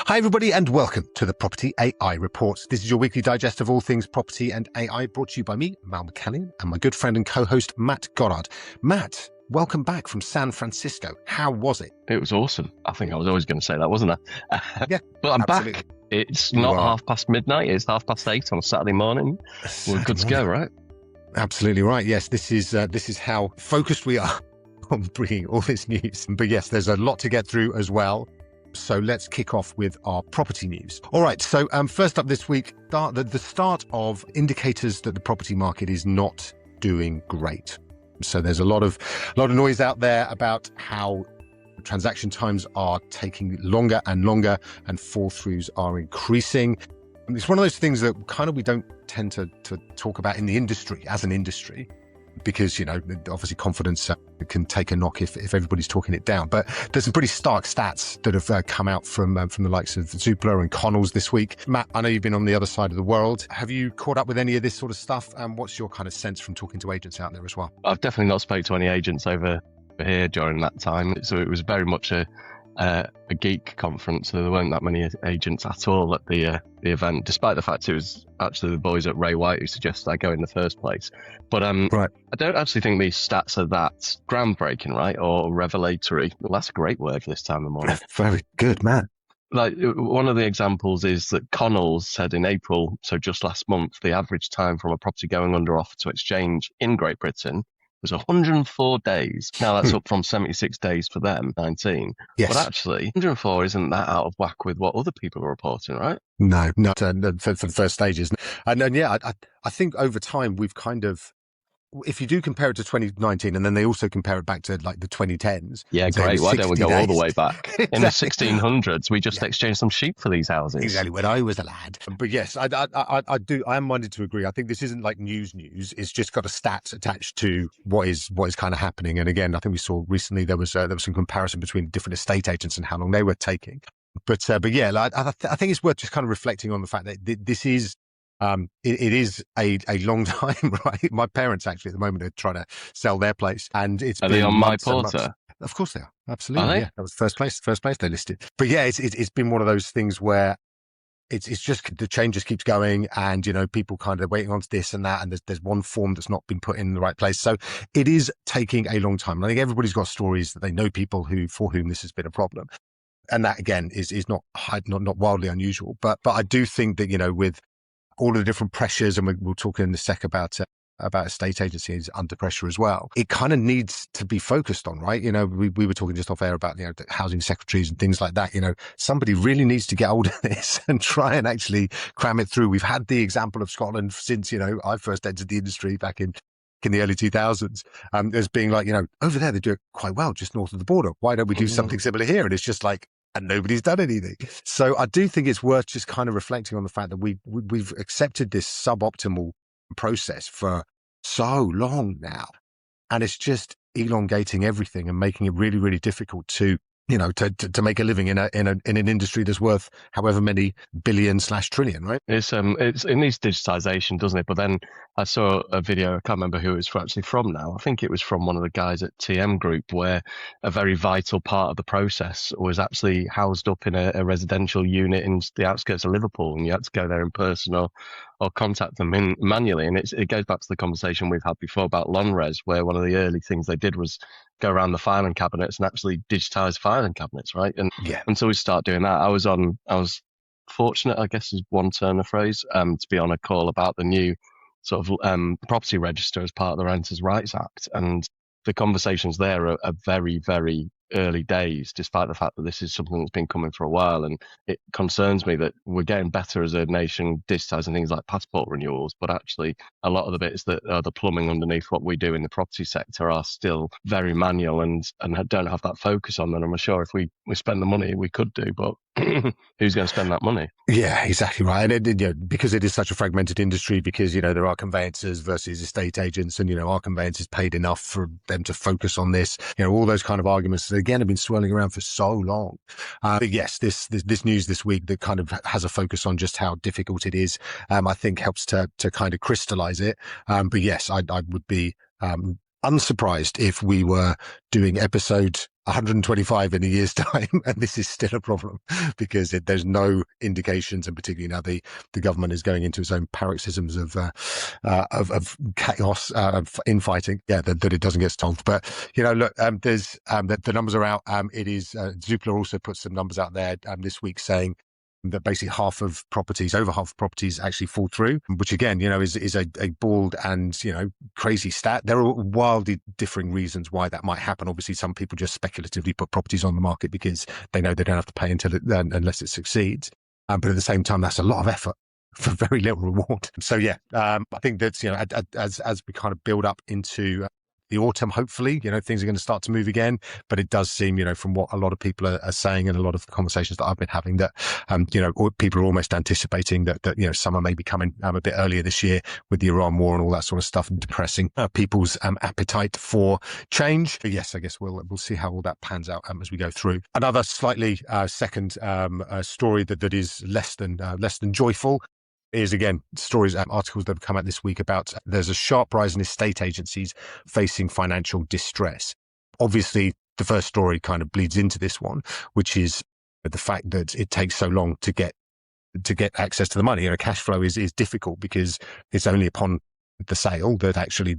Hi, everybody, and welcome to the Property AI Reports. This is your weekly digest of all things property and AI, brought to you by me, Mal McCallion, and my good friend and co-host, Matt Goddard. Matt, welcome back from San Francisco. How was it? It was awesome. I think I was always going to say that, wasn't I? Yeah, but I'm absolutely. back. It's not midnight. It's 8:30 on a Saturday morning. We're good to go, right? Absolutely right. Yes, this is how focused we are on bringing all this news. But yes, there's a lot to get through as well. So let's kick off with our property news. All right. So first up this week, the start of indicators that the property market is not doing great. So there's a lot of noise out there about how transaction times are taking longer and longer and fall throughs are increasing. And it's one of those things that kind of we don't tend to talk about in the industry as an industry, because, obviously confidence can take a knock if everybody's talking it down. But there's some pretty stark stats that have come out from the likes of Zoopla and Connells this week. Matt, I know you've been on the other side of the world. Have you caught up with any of this sort of stuff? And what's your kind of sense from talking to agents out there as well? I've definitely not spoke to any agents over here during that time. So it was very much a geek conference. So there weren't that many agents at all at the event, despite the fact it was actually the boys at Ray White who suggested I go in the first place. But right. I don't actually think these stats are that groundbreaking, right? Or revelatory. Well, that's a great word for this time of morning. Very good, man. Like, one of the examples is that Connells said in April, so just last month, the average time from a property going under offer to exchange in Great Britain was 104 days. Now that's up from 76 days for them, 19. Yes. But actually, 104 isn't that out of whack with what other people are reporting, right? No, not for the first stages. And yeah, I think over time we've kind of, if you do compare it to 2019, and then they also compare it back to like the 2010s. Yeah, great. Why don't we go all the way back? Exactly. In the 1600s, we just exchanged some sheep for these houses. Exactly, when I was a lad. But yes, I am minded to agree. I think this isn't like news. It's just got a stat attached to what is kind of happening. And again, I think we saw recently there was some comparison between different estate agents and how long they were taking. But yeah, I think it's worth just kind of reflecting on the fact that this is. It is a long time, right? My parents actually at the moment are trying to sell their place, and it's are been they on months My and months. Porter? Of course they are. Absolutely. Are they? Yeah, that was first place they listed. But yeah, it's been one of those things where it's just the change just keeps going, and people kind of waiting on this and that, and there's one form that's not been put in the right place. So it is taking a long time. And I think everybody's got stories that they know people for whom this has been a problem, and that again is not wildly unusual. But I do think that with all of the different pressures, and we'll talk in a sec about estate agencies under pressure as well. It kind of needs to be focused on, right? We were talking just off air about the housing secretaries and things like that. Somebody really needs to get hold of this and try and actually cram it through. We've had the example of Scotland since I first entered the industry back in the early 2000s, as being like over there they do it quite well just north of the border. Why don't we do something similar here? And it's just like, and nobody's done anything. So I do think it's worth just kind of reflecting on the fact that we've accepted this suboptimal process for so long now, and it's just elongating everything and making it really, really difficult to to make a living in an industry that's worth however many billion/trillion, right? It needs digitization, doesn't it? But then I saw a video, I can't remember who it was actually from now. I think it was from one of the guys at TM Group, where a very vital part of the process was actually housed up in a residential unit in the outskirts of Liverpool, and you had to go there in person or contact them manually. And it goes back to the conversation we've had before about Lonres, where one of the early things they did was go around the filing cabinets and actually digitize filing cabinets, right? And until we start doing that, I was fortunate, I guess is one turn of phrase, to be on a call about the new sort of property register as part of the Renters' Rights Act. And the conversations there are very, very early days, despite the fact that this is something that's been coming for a while. And it concerns me that we're getting better as a nation digitizing things like passport renewals, but actually a lot of the bits that are the plumbing underneath what we do in the property sector are still very manual and don't have that focus on them. I'm sure if we spend the money, we could do, but who's going to spend that money? Yeah, exactly right. And because it is such a fragmented industry, because there are conveyancers versus estate agents, and our conveyancers paid enough for them to focus on this. All those kind of arguments that again have been swirling around for so long. But yes, this news this week that kind of has a focus on just how difficult it is, I think helps to kind of crystallize it. But yes, I would be unsurprised if we were doing episode 125 in a year's time, and this is still a problem because there's no indications, and particularly now the government is going into its own paroxysms of chaos, infighting. Yeah, that it doesn't get solved. But look, there's the numbers are out. It is Zoopla also put some numbers out there this week saying that basically over half of properties actually fall through, which again, is a bald and, crazy stat. There are wildly differing reasons why that might happen. Obviously, some people just speculatively put properties on the market because they know they don't have to pay unless it succeeds. But at the same time, that's a lot of effort for very little reward. So yeah, I think that's, as we kind of build up into the autumn, hopefully, things are going to start to move again. But it does seem, from what a lot of people are saying and a lot of the conversations that I've been having, that, people are almost anticipating that summer may be coming a bit earlier this year with the Iran war and all that sort of stuff, and depressing people's appetite for change. But yes, I guess we'll see how all that pans out as we go through. Another slightly second story that is less than joyful is, again, articles that have come out this week about there's a sharp rise in estate agencies facing financial distress. Obviously, the first story kind of bleeds into this one, which is the fact that it takes so long to get access to the money. Cash flow is difficult because it's only upon the sale that actually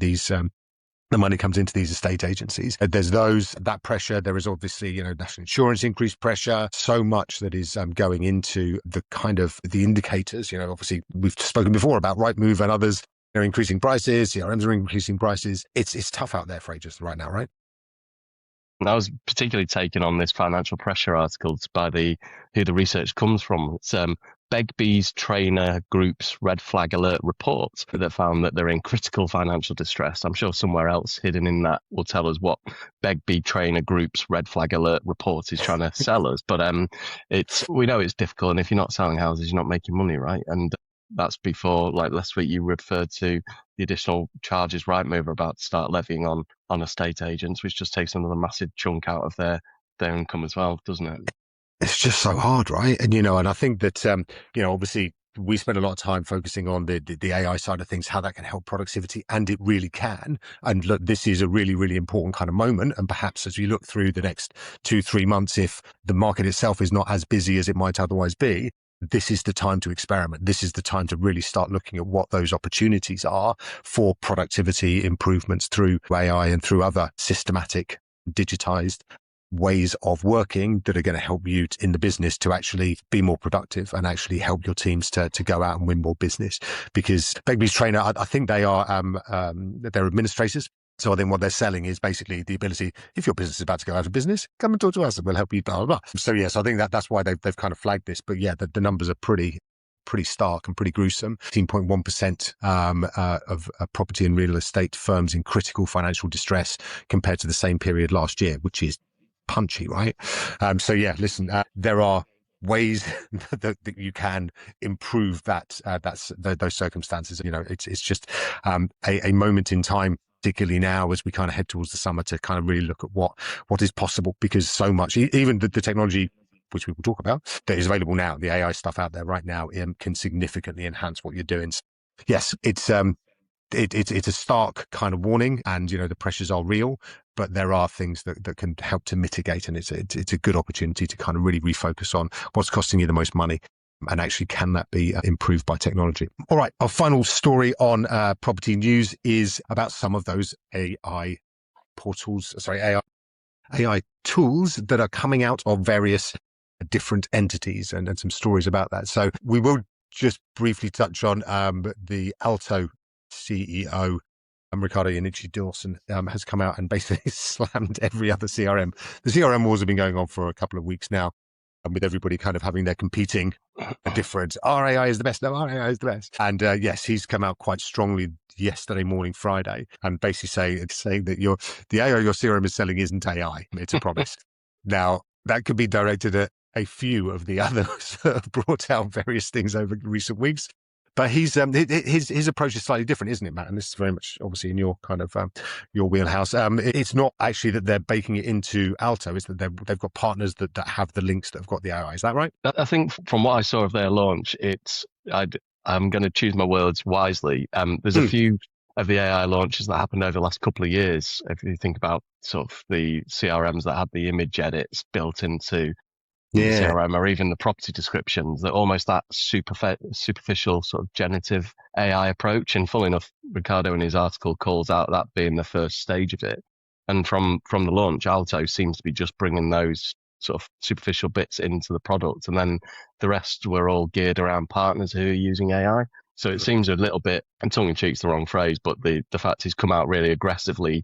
the money comes into these estate agencies. There's that pressure. There is obviously, national insurance increased pressure, so much that is going into the kind of the indicators. Obviously we've spoken before about Rightmove and others, increasing prices, CRMs are increasing prices. It's tough out there for agents right now, right? I was particularly taken on this financial pressure articles by who the research comes from. It's Begbie's Trainer Group's Red Flag Alert report that found that they're in critical financial distress. I'm sure somewhere else hidden in that will tell us what Begbie Trainer Group's Red Flag Alert report is trying to sell us. But we know it's difficult, and if you're not selling houses, you're not making money, right? And that's before, like last week, you referred to the additional charges Rightmove are about to start levying on estate agents, which just takes another massive chunk out of their income as well, doesn't it? It's just so hard, right? And and I think that obviously we spend a lot of time focusing on the AI side of things, how that can help productivity, and it really can. And look, this is a really, really important kind of moment. And perhaps as we look through the next 2-3 months, if the market itself is not as busy as it might otherwise be, this is the time to experiment. This is the time to really start looking at what those opportunities are for productivity improvements through AI and through other systematic, digitized ways of working that are going to help you in the business to actually be more productive and actually help your teams to go out and win more business. Because Begbie's Trainer, I think they are they're administrators. So I think what they're selling is basically the ability, if your business is about to go out of business, come and talk to us and we'll help you, blah, blah, blah. So yes, I think that's why they've kind of flagged this. But yeah, the numbers are pretty stark and pretty gruesome. 15.1% of property and real estate firms in critical financial distress compared to the same period last year, which is punchy, right? So yeah, listen, there are ways that you can improve those circumstances. It's just a moment in time, particularly now as we kind of head towards the summer, to kind of really look at what is possible, because so much, even the technology, which we will talk about, that is available now, the AI stuff out there right now, can significantly enhance what you're doing. So yes, it's a stark kind of warning, and the pressures are real, but there are things that can help to mitigate, and it's a good opportunity to kind of really refocus on what's costing you the most money, and actually can that be improved by technology. All right, our final story on property news is about some of those AI tools that are coming out of various different entities, and some stories about that. So we will just briefly touch on the Alto CEO, Riccardo Iannucci Dawson, has come out and basically slammed every other CRM. The CRM wars have been going on for a couple of weeks now, and with everybody kind of having their competing different, RAI is the best, no, RAI is the best. And yes, he's come out quite strongly yesterday morning, Friday, and basically saying that the AI your CRM is selling isn't AI, it's a promise. Now, that could be directed at a few of the others that have brought out various things over recent weeks. But his approach is slightly different, isn't it, Matt? And this is very much obviously in your kind of your wheelhouse. It's not actually that they're baking it into Alto; it's that they've got partners that have the links that have got the AI. Is that right? I think from what I saw of their launch, I'm going to choose my words wisely. There's a few of the AI launches that happened over the last couple of years. If you think about sort of the CRMs that had the image edits built into the Yeah. CRM, or even the property descriptions, that almost that superficial sort of generative AI approach. And funnily enough, Ricardo in his article calls out that being the first stage of it. And from the launch, Alto seems to be just bringing those sort of superficial bits into the product, and then the rest were all geared around partners who are using AI. So it seems a little bit, and tongue in cheek's the wrong phrase, but the fact he's come out really aggressively,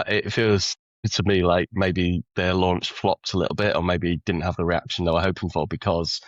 it feels to me like maybe their launch flopped a little bit, or maybe didn't have the reaction they were hoping for, because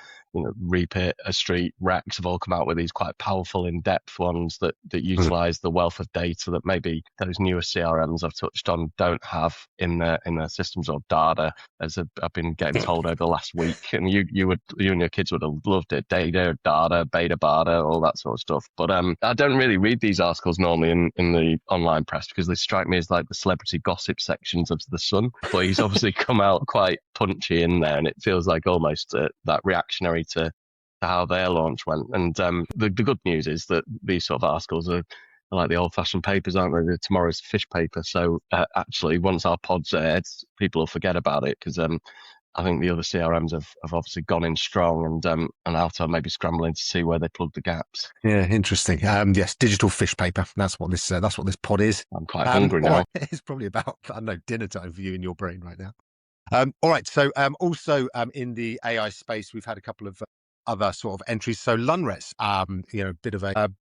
Repeat, A Street, Rex have all come out with these quite powerful, in-depth ones that utilize the wealth of data that maybe those newer CRMs I've touched on don't have in their systems, or data, as I've been getting told over the last week. And you and your kids would have loved it. Data, beta, bada, all that sort of stuff. But I don't really read these articles normally in the online press, because they strike me as like the celebrity gossip sections of The Sun. But he's obviously come out quite punchy in there, and it feels like almost that reactionary to how their launch went. And the good news is that these sort of articles are like the old-fashioned papers, aren't they? Tomorrow's fish paper. So actually, once our pod's aired, people will forget about it, because I think the other CRMs have obviously gone in strong, and Alto may be scrambling to see where they plug the gaps. Yeah, interesting. Yes, digital fish paper. That's what this pod is. I'm quite hungry now. Right. It's probably about, I don't know, dinner time for you in your brain right now. All right. So also in the AI space, we've had a couple of other sort of entries. So Lunres, a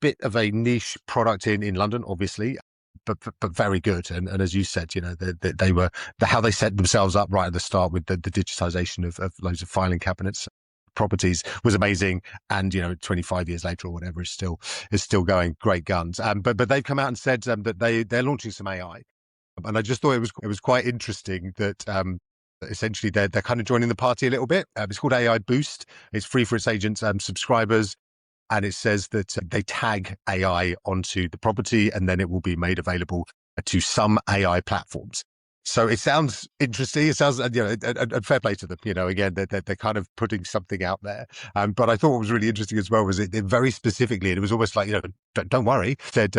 bit of a niche product in London, obviously, but very good. And as you said, they were how they set themselves up right at the start with the digitization of loads of filing cabinets properties was amazing. And 25 years later or whatever is still going. Great guns. But they've come out and said that they're launching some AI. And I just thought it was quite interesting that essentially they're kind of joining the party a little bit. It's called AI Boost. It's free for its agents and subscribers. And it says that they tag AI onto the property, and then it will be made available to some AI platforms. So it sounds interesting. It sounds, a fair play to them. Again, they're kind of putting something out there. But I thought what was really interesting as well was it very specifically, and it was almost like, don't worry, said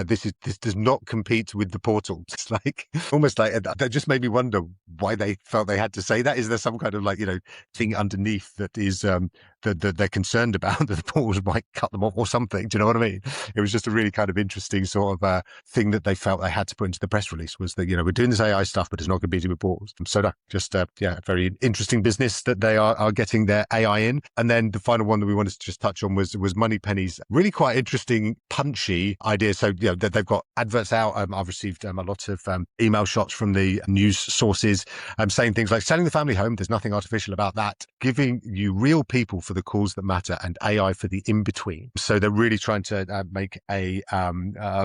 this does not compete with the portal. It's like almost like that just made me wonder why they felt they had to say that. Is there some kind of thing underneath that is that they're concerned about, that the portals might cut them off or something? Do you know what I mean? It was just a really kind of interesting sort of thing that they felt they had to put into the press release, was that we're doing this AI stuff, but it's not competing with portals. So just very interesting business that they are getting their AI in. And then the final one that we wanted to just touch on was Moneypenny's really quite interesting, punchy idea. So that they've got adverts out. I've received a lot of email shots from the news sources saying things like, selling the family home, there's nothing artificial about that, giving you real people for the calls that matter, and AI for the in-between. So they're really trying to make a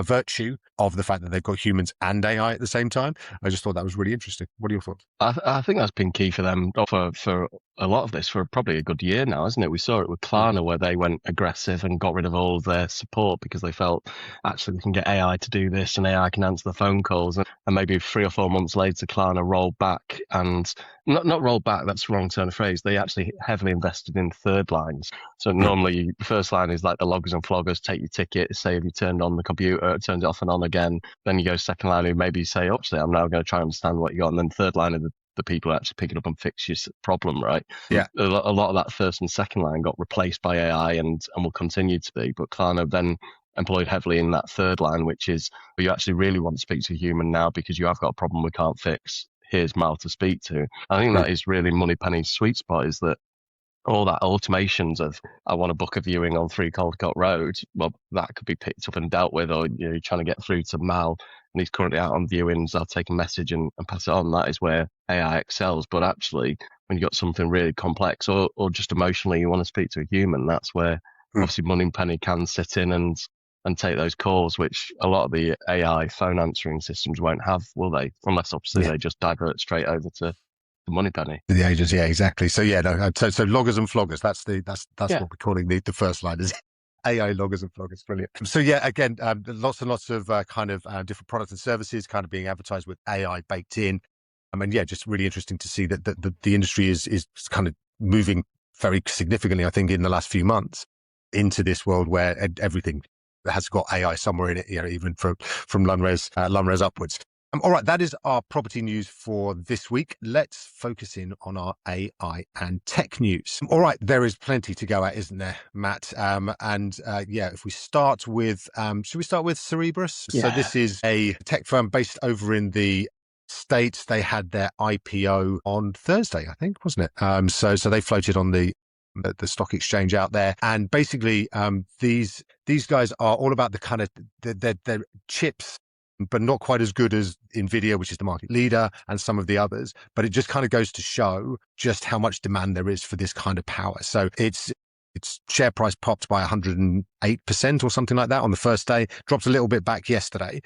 virtue of the fact that they've got humans and AI at the same time. I just thought that was really interesting. What are your thoughts? I think that's been key for them for a lot of this for probably a good year now, isn't it? We saw it with Klarna, where they went aggressive and got rid of all of their support because they felt actually we can get AI to do this, and AI can answer the phone calls. And maybe 3 or 4 months later, Klarna rolled back, and not rolled back, that's the wrong turn of phrase. They actually heavily invested in third lines. So normally the first line is like the loggers and floggers, take your ticket, say if you turned on the computer, it turns it off and on again. Then you go second line, who maybe say, actually, I'm now going to try and understand what you got. And then third line are the people who actually pick it up and fix your problem, right? Yeah. A lot of that first and second line got replaced by AI and will continue to be. But Klarna then employed heavily in that third line, which is, you actually really want to speak to a human now because you have got a problem we can't fix. Here's Mal to speak to. I think that is really Moneypenny's sweet spot, is that all that automations of, I want to book a viewing on 3 Caldecott Road, well, that could be picked up and dealt with, or you're trying to get through to Mal and he's currently out on viewings, I'll take a message and pass it on. That is where AI excels. But actually, when you've got something really complex or just emotionally you want to speak to a human, that's where obviously Moneypenny can sit in and take those calls, which a lot of the AI phone answering systems won't have, will they? Unless obviously they just divert straight over to the Moneypenny. The agents, yeah, exactly. So so loggers and floggers, that's what we're calling the first line, is AI loggers and floggers. Brilliant. So again, lots and lots of kind of different products and services kind of being advertised with AI baked in. I mean, just really interesting to see that the industry is kind of moving very significantly, I think, in the last few months into this world where everything has got AI somewhere in it, even from Lunres upwards. All right, that is our property news for this week. Let's focus in on our AI and tech news. All right, there is plenty to go at, isn't there, Matt? If we start with, should we start with Cerebras? Yeah. So this is a tech firm based over in the States. They had their IPO on Thursday, I think, wasn't it? So they floated on the stock exchange out there, and basically, these guys are all about the kind of their chips, but not quite as good as Nvidia, which is the market leader, and some of the others. But it just kind of goes to show just how much demand there is for this kind of power. So its share price popped by 108% or something like that on the first day, dropped a little bit back yesterday.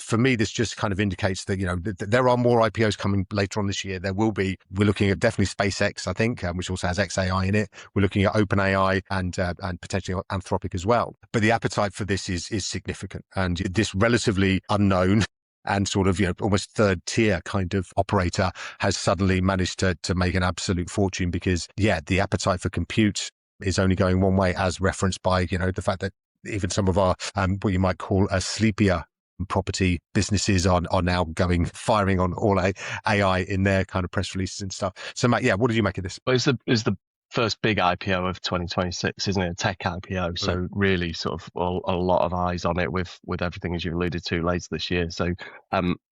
For me, this just kind of indicates that, there are more IPOs coming later on this year. There will be. We're looking at definitely SpaceX, I think, which also has XAI in it. We're looking at OpenAI and potentially Anthropic as well. But the appetite for this is significant. And this relatively unknown and sort of, almost third tier kind of operator has suddenly managed to make an absolute fortune because, the appetite for compute is only going one way, as referenced by, the fact that even some of our, what you might call a sleepier property businesses are now firing on all AI in their kind of press releases and stuff. So Matt, what did you make of this? Well, it's the first big IPO of 2026, isn't it? A tech IPO. So really sort of a lot of eyes on it with everything, as you alluded to, later this year. So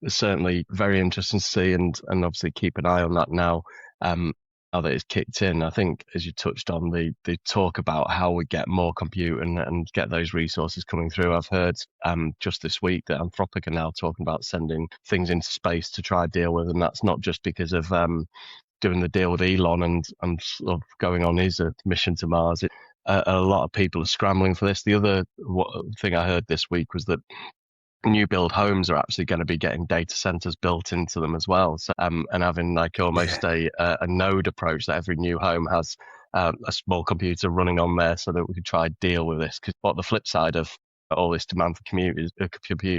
certainly very interesting to see and obviously keep an eye on that now. Now that it's kicked in, I think, as you touched on, the talk about how we get more compute and get those resources coming through. I've heard just this week that Anthropic are now talking about sending things into space to try and deal with, and that's not just because of doing the deal with Elon and sort of going on his mission to Mars. A lot of people are scrambling for this. The other thing I heard this week was that new build homes are actually going to be getting data centers built into them as well. So, and having like almost a node approach that every new home has a small computer running on there so that we could try and deal with this. Because what the flip side of all this demand for compute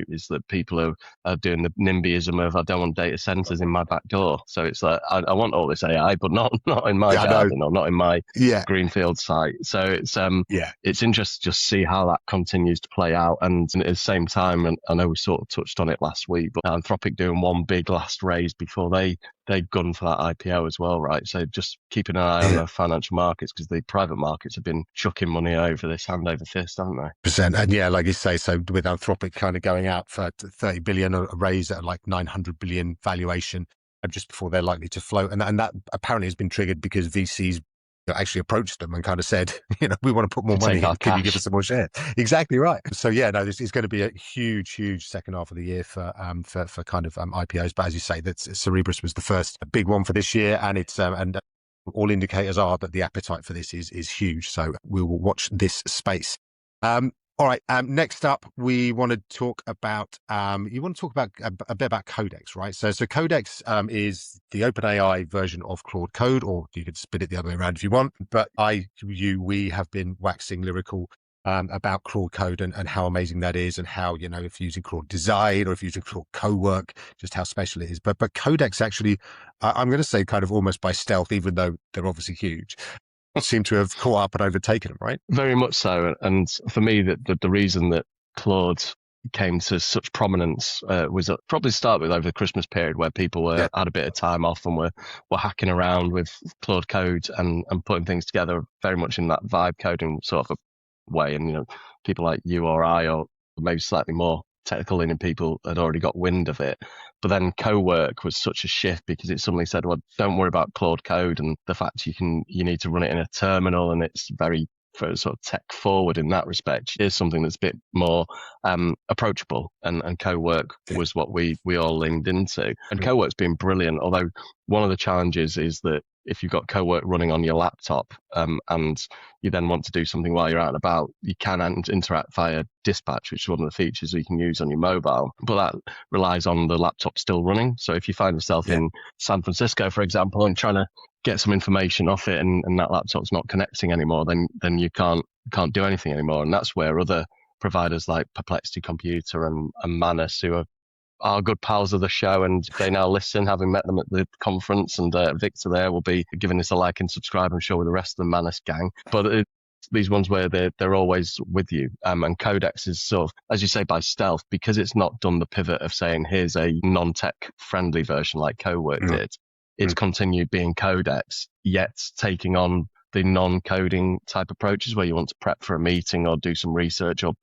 is that people are doing the NIMBYism of I don't want data centers in my back door. So it's like I want all this AI, but not in my garden or not in my greenfield site. So it's interesting to just see how that continues to play out. And at the same time, and I know we sort of touched on it last week, but Anthropic doing one big last raise before they gun for that IPO as well, right? So just keeping an eye on the financial markets because the private markets have been chucking money over this hand over fist, haven't they? And like you say, so with Anthropic kind of going out for 30 billion, a raise at like 900 billion valuation just before they're likely to float. And that apparently has been triggered because VCs actually approached them and kind of said, we want to put more money in. Can you give us some more shares? Exactly right. So this is going to be a huge second half of the year for kind of IPOs. But as you say, that Cerebras was the first big one for this year, and it's and all indicators are that the appetite for this is huge. So we will watch this space. All right. Next up, we want to talk about a bit about Codex, right? So Codex is the OpenAI version of Claude Code, or you could spin it the other way around if you want. But we have been waxing lyrical about Claude Code and how amazing that is, and how if you're using Claude Design or if you're using Claude Cowork, just how special it is. But Codex actually, I'm going to say kind of almost by stealth, even though they're obviously huge, seem to have caught up and overtaken them, right? Very much so. And for me, the reason that Claude came to such prominence was probably start with over the Christmas period where people had a bit of time off and were hacking around with Claude Code and putting things together very much in that vibe coding sort of a way. And, people like you or I, or maybe slightly more technical leaning people had already got wind of it. But then Cowork was such a shift because it suddenly said, well, don't worry about Claude Code and the fact you need to run it in a terminal, and it's very sort of tech forward in that respect. Here's something that's a bit more approachable, and Cowork was what we all leaned into. And Cowork's been brilliant, although one of the challenges is that if you've got Cowork running on your laptop and you then want to do something while you're out and about, you can interact via Dispatch, which is one of the features you can use on your mobile. But that relies on the laptop still running. So if you find yourself in San Francisco, for example, and trying to get some information off it and that laptop's not connecting anymore, then you can't do anything anymore. And that's where other providers like Perplexity Computer and Manus, who are good pals of the show, and they now listen, having met them at the conference, and Victor there will be giving us a like and subscribe, I'm sure, with the rest of the Manus gang. But these ones where they're always with you. And Codex is sort of, as you say, by stealth, because it's not done the pivot of saying, here's a non-tech friendly version like Cowork Mm, did. It's mm. continued being Codex, yet taking on the non-coding type approaches where you want to prep for a meeting or do some research or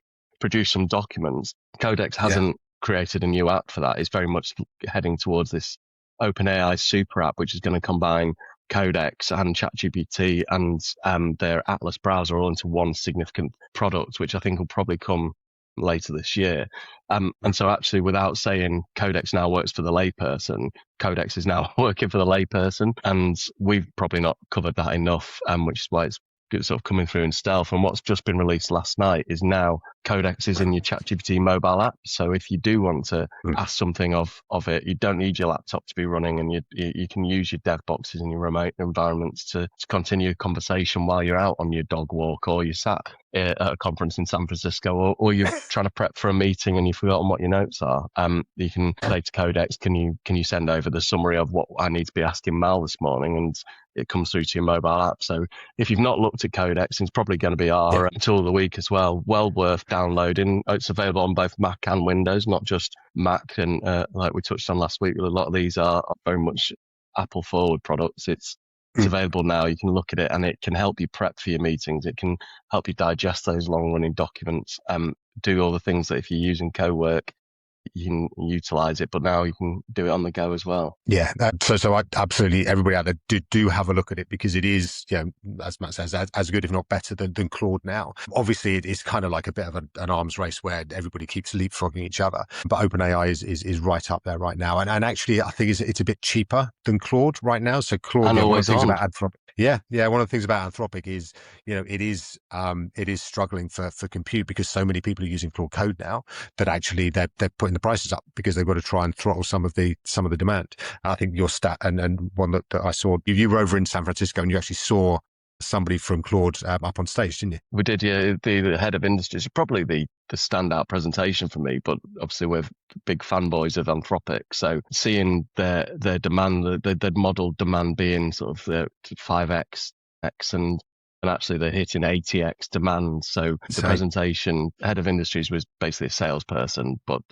produce some documents. Codex Yeah. hasn't created a new app for that. It's very much heading towards this OpenAI super app, which is going to combine Codex and ChatGPT and their Atlas browser all into one significant product, which I think will probably come later this year. And so actually, without saying Codex now works for the layperson, Codex is now working for the layperson. And we've probably not covered that enough, which is why it's sort of coming through in stealth. And what's just been released last night is now Codex is in your ChatGPT mobile app. So if you do want to Mm. ask something of it, you don't need your laptop to be running, and you can use your dev boxes in your remote environments to continue a conversation while you're out on your dog walk, or you're sat at a conference in San Francisco, or you're trying to prep for a meeting and you've forgotten what your notes are. You can say to Codex, can you send over the summary of what I need to be asking Mal this morning? And it comes through to your mobile app. So if you've not looked at Codex, it's probably going to be our tool of the week as well. Well worth downloading. It's available on both Mac and Windows, not just Mac. And like we touched on last week, a lot of these are very much Apple forward products. It's available now. You can look at it and it can help you prep for your meetings. It can help you digest those long running documents, do all the things that if you're using Cowork, you can utilize it, but now you can do it on the go as well. Yeah, so I absolutely, everybody out there do have a look at it, because it is, as Matt says, as good if not better than Claude now. Obviously, it is kind of like a bit of an arms race where everybody keeps leapfrogging each other, but OpenAI is right up there right now, and actually I think it's a bit cheaper than Claude right now. So Claude, And one of always the things on. about Anthropic, one of the things about Anthropic is, it is struggling for compute, because so many people are using Claude Code now that actually they're putting the prices up because they've got to try and throttle some of the demand. I think your stat and one that I saw, you were over in San Francisco and you actually saw somebody from Claude up on stage, didn't you? We did, yeah. The head of industries, probably the standout presentation for me, but obviously we're big fanboys of Anthropic. So seeing their demand, the model demand being sort of the 5x, and actually they're hitting 80x demand. So the presentation, head of industries was basically a salesperson, but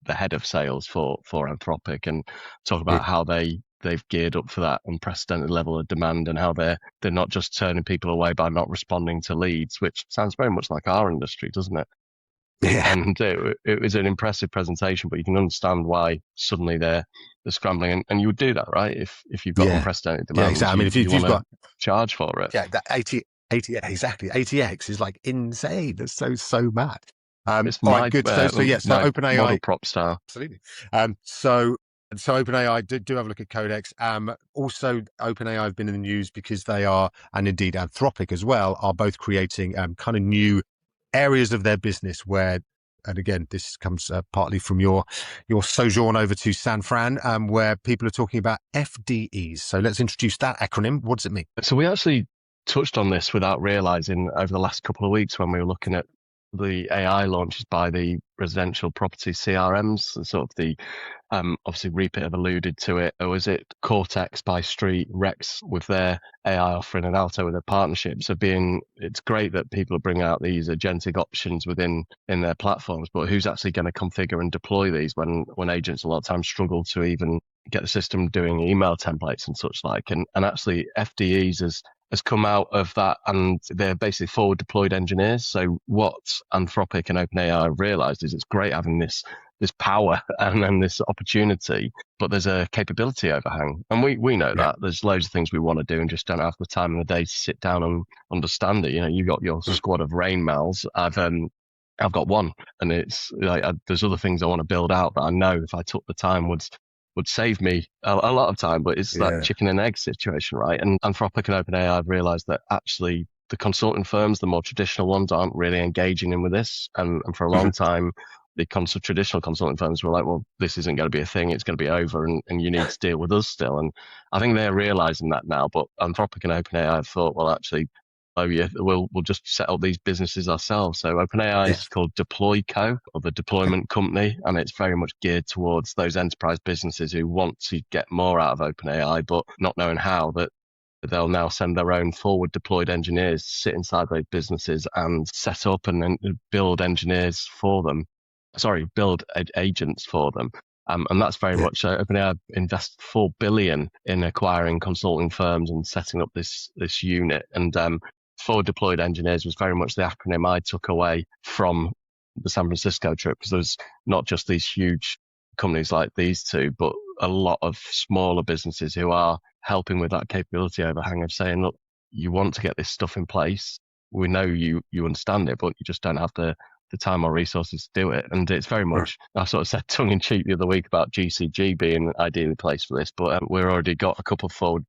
the head of sales for Anthropic, and talk about how they've geared up for that unprecedented level of demand, and how they're not just turning people away by not responding to leads, which sounds very much like our industry, doesn't it? Yeah. And it was an impressive presentation, but you can understand why suddenly they're scrambling, and you would do that, right? If you've got unprecedented demand, exactly. I mean, if you've got charge for it, that 80 exactly, 80x is like insane. That's so mad. it's all my right, good. So my OpenAI model prop star. absolutely. So OpenAI do have a look at Codex. Also, OpenAI have been in the news because they are, and indeed Anthropic as well, are both creating kind of new areas of their business where, and again, this comes partly from your sojourn over to San Fran, where people are talking about FDEs. So let's introduce that acronym. What does it mean? So we actually touched on this without realizing over the last couple of weeks when we were looking at the AI launches by the residential property CRMs, sort of the obviously Reapit have alluded to it, or was it Cortex by Street, Rex with their AI offering, and Alto with their partnerships have been, it's great that people are bringing out these agentic options in their platforms, but who's actually going to configure and deploy these when agents a lot of times struggle to even get the system doing email templates and such like, and actually FDEs has come out of that, and they're basically forward deployed engineers. So what Anthropic and OpenAI have realized is it's great having this power and then this opportunity, but there's a capability overhang. And we know that there's loads of things we want to do and just don't have the time in the day to sit down and understand it. You've got your squad of rain mals. I've got one, and it's like there's other things I want to build out that I know if I took the time would save me a lot of time, but it's that chicken and egg situation, right? And Anthropic and OpenAI have realized that actually the consulting firms, the more traditional ones, aren't really engaging in with this. And for a long time, the traditional consulting firms were like, well, this isn't going to be a thing. It's going to be over, and you need to deal with us still. And I think they're realizing that now. But Anthropic and OpenAI have thought, well, actually, we'll just set up these businesses ourselves. So OpenAI is called Deploy Co, or the deployment company, and it's very much geared towards those enterprise businesses who want to get more out of OpenAI, but not knowing how. That they'll now send their own forward deployed engineers to sit inside those businesses and set up and build engineers for them. Sorry, build agents for them. And that's very much OpenAI invest 4 billion in acquiring consulting firms and setting up this unit. And forward deployed engineers was very much the acronym I took away from the San Francisco trip, because there's not just these huge companies like these two, but a lot of smaller businesses who are helping with that capability overhang of saying, look, you want to get this stuff in place. We know you understand it, but you just don't have the time or resources to do it. And it's very much, I sort of said tongue in cheek the other week about GCG being ideally placed for this, but we've already got a couple of forward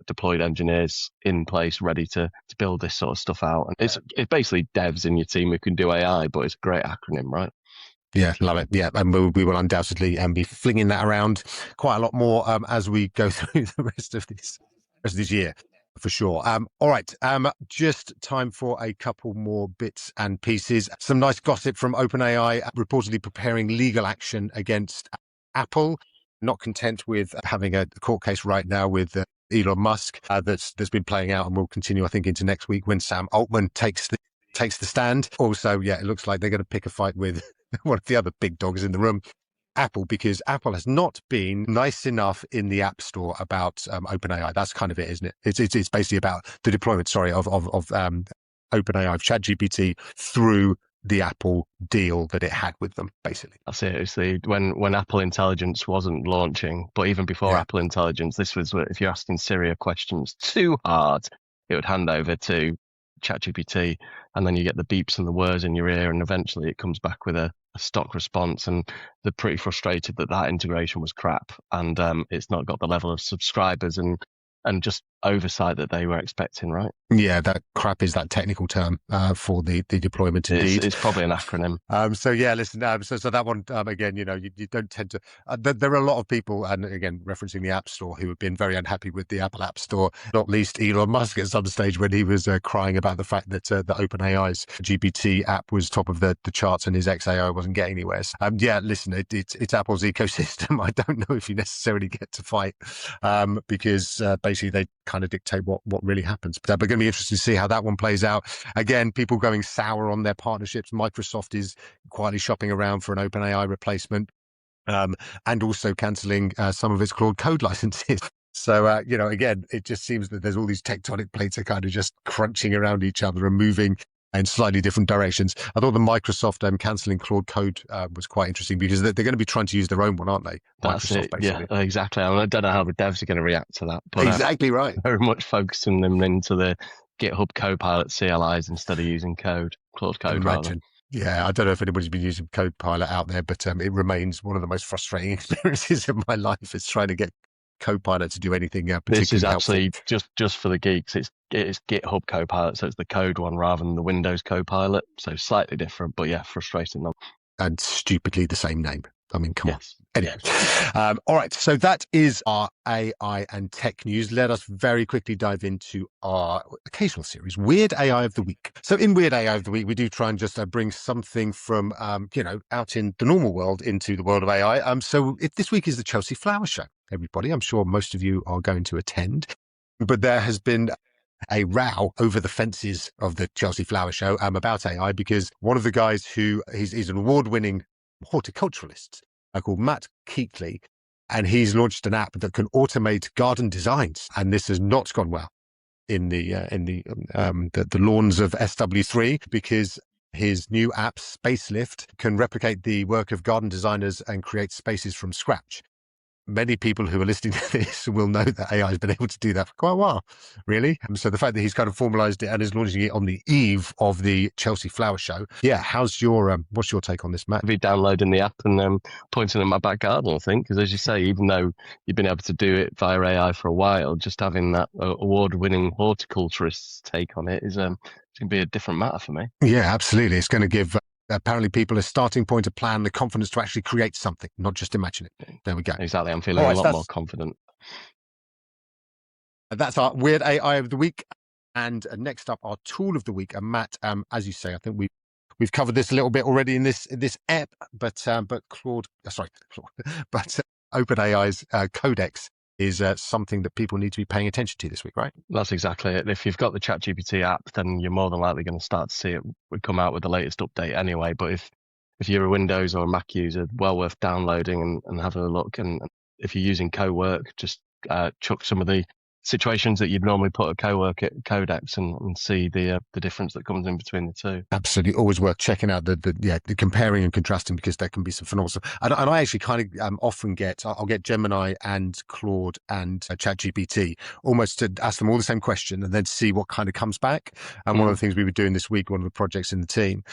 deployed engineers in place ready to build this sort of stuff out. And it's basically devs in your team who can do AI, but it's a great acronym, right? Yeah, love it. Yeah, and we will undoubtedly be flinging that around quite a lot more as we go through the rest of this year, for sure. All right, just time for a couple more bits and pieces. Some nice gossip from OpenAI, reportedly preparing legal action against Apple. Not content with having a court case right now with Elon Musk that's been playing out and will continue, I think, into next week when Sam Altman takes the stand. Also, yeah, it looks like they're going to pick a fight with one of the other big dogs in the room, Apple, because Apple has not been nice enough in the App Store about OpenAI. That's kind of it, isn't it? It's basically about the deployment, of OpenAI, of ChatGPT through the Apple deal that it had with them, basically. That's it. It's when Apple Intelligence wasn't launching, but even before Apple Intelligence, this was if you're asking Siri questions too hard, it would hand over to ChatGPT, and then you get the beeps and the whirs in your ear, and eventually it comes back with a stock response. And they're pretty frustrated that integration was crap, and it's not got the level of subscribers and just oversight that they were expecting, right? Yeah, that crap is that technical term for the deployment. Indeed, it's probably an acronym. So yeah, listen. So that one again, you don't tend to. There are a lot of people, and again, referencing the App Store, who have been very unhappy with the Apple App Store. Not least Elon Musk at some stage when he was crying about the fact that the OpenAI's GPT app was top of the charts and his XAI wasn't getting anywhere. So, yeah, listen, it's Apple's ecosystem. I don't know if you necessarily get to fight because basically they kind of dictate what really happens. But going to be interesting to see how that one plays out. Again, people going sour on their partnerships. Microsoft is quietly shopping around for an OpenAI replacement, and also cancelling some of its Claude code licenses. So, again, it just seems that there's all these tectonic plates are kind of just crunching around each other and moving in slightly different directions. I thought the Microsoft cancelling Claude code was quite interesting because they're going to be trying to use their own one, aren't they? That's Microsoft, it. Basically. Yeah, exactly. I don't know how the devs are going to react to that. But, exactly right. Very much focusing them into the GitHub Copilot CLIs instead of using Claude code. Rather. Yeah, I don't know if anybody's been using Copilot out there, but it remains one of the most frustrating experiences of my life is trying to get Copilot to do anything particularly This is actually helpful. just for the geeks. It's GitHub Copilot, so it's the code one rather than the Windows Copilot. So slightly different, but yeah, frustrating. And stupidly the same name. I mean, come on. Anyway, yes. All right. So that is our AI and tech news. Let us very quickly dive into our occasional series, Weird AI of the Week. So in Weird AI of the Week, we do try and just bring something from, out in the normal world into the world of AI. So this week is the Chelsea Flower Show, everybody. I'm sure most of you are going to attend, but there has been a row over the fences of the Chelsea Flower Show about AI because one of the guys who he's an award-winning horticulturalist called Matt Keatley, and he's launched an app that can automate garden designs, and this has not gone well in the lawns of SW3 because his new app Spacelift can replicate the work of garden designers and create spaces from scratch. Many people who are listening to this will know that AI has been able to do that for quite a while, really. So the fact that he's kind of formalized it and is launching it on the eve of the Chelsea Flower Show. Yeah. What's your take on this, Matt? I'll be downloading the app and pointing at my back garden, I think, because as you say, even though you've been able to do it via AI for a while, just having that award-winning horticulturist's take on it is going to be a different matter for me. Yeah, absolutely. It's going to give apparently people a starting point, a plan, the confidence to actually create something, not just imagine it. There we go. Exactly. I'm feeling a lot more confident. That's our Weird AI of the Week. And next up, our Tool of the Week. And Matt, as you say, I think we've covered this a little bit already in this app, but OpenAI's Codex is something that people need to be paying attention to this week, right? That's exactly it. If you've got the ChatGPT app, then you're more than likely going to start to see it would come out with the latest update anyway. But if you're a Windows or a Mac user, well worth downloading and having a look. And if you're using Cowork, just chuck some of the situations that you'd normally put a Cowork at Codex and see the difference that comes in between the two. Absolutely, always worth checking out the comparing and contrasting, because there can be some phenomenal stuff. And I actually kind of often I'll get Gemini and Claude and ChatGPT almost to ask them all the same question and then see what kind of comes back. And one of the things we were doing this week, one of the projects in the team,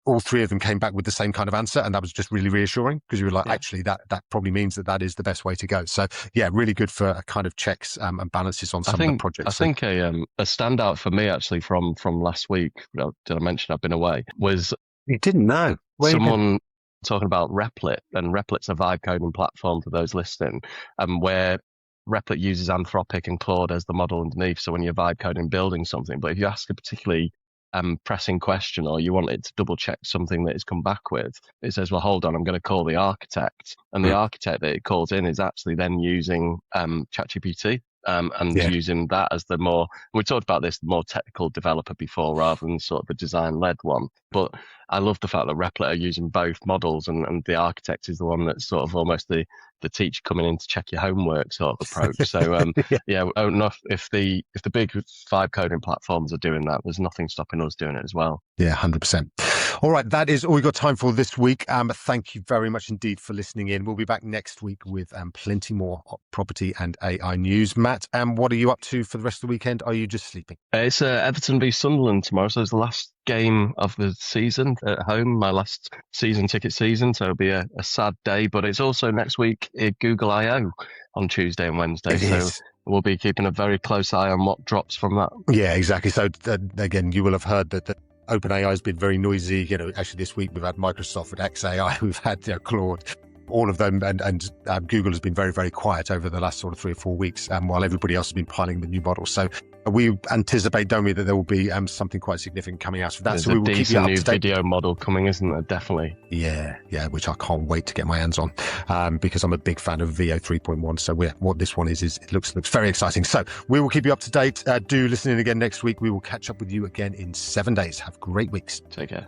all three of them came back with the same kind of answer, and that was just really reassuring, because you were like, actually, that probably means that is the best way to go. So yeah, really good for kind of checks and balances on some of the projects. I think a standout for me actually from last week, did I mention I've been away, was you didn't know someone talking about Replit, and Replit's a vibe coding platform for those listening, where Replit uses Anthropic and Claude as the model underneath. So when you're vibe coding building something, but if you ask a particularly pressing question, or you want it to double check something that it's come back with, it says, well, hold on, I'm going to call the architect. And the architect that it calls in is actually then using ChatGPT and using that as we talked about this, the more technical developer before, rather than sort of the design-led one. But I love the fact that Replit are using both models, and the architect is the one that's sort of almost the teacher coming in to check your homework sort of approach. So if the big vibe coding platforms are doing that, there's nothing stopping us doing it as well. Yeah, 100%. All right, that is all we've got time for this week. Thank you very much indeed for listening in. We'll be back next week with plenty more property and AI news. Matt, what are you up to for the rest of the weekend? Are you just sleeping? It's Everton v Sunderland tomorrow, so it's the last game of the season at home, my last season ticket season, so it'll be a sad day. But it's also next week at Google I/O on Tuesday and Wednesday, we'll be keeping a very close eye on what drops from that. Yeah, exactly. So again, you will have heard that OpenAI has been very noisy. Actually this week we've had Microsoft with XAI, we've had Claude, all of them, and Google has been very, very quiet over the last sort of 3 or 4 weeks, while everybody else has been piling the new models. So we anticipate, don't we, that there will be something quite significant coming out of that. There's so we will keep you up new to date. Video model coming, isn't there? Definitely. Yeah, which I can't wait to get my hands on, because I'm a big fan of VO 3.1. So what this one is it looks very exciting. So we will keep you up to date. Do listen in again next week. We will catch up with you again in 7 days. Have great weeks. Take care.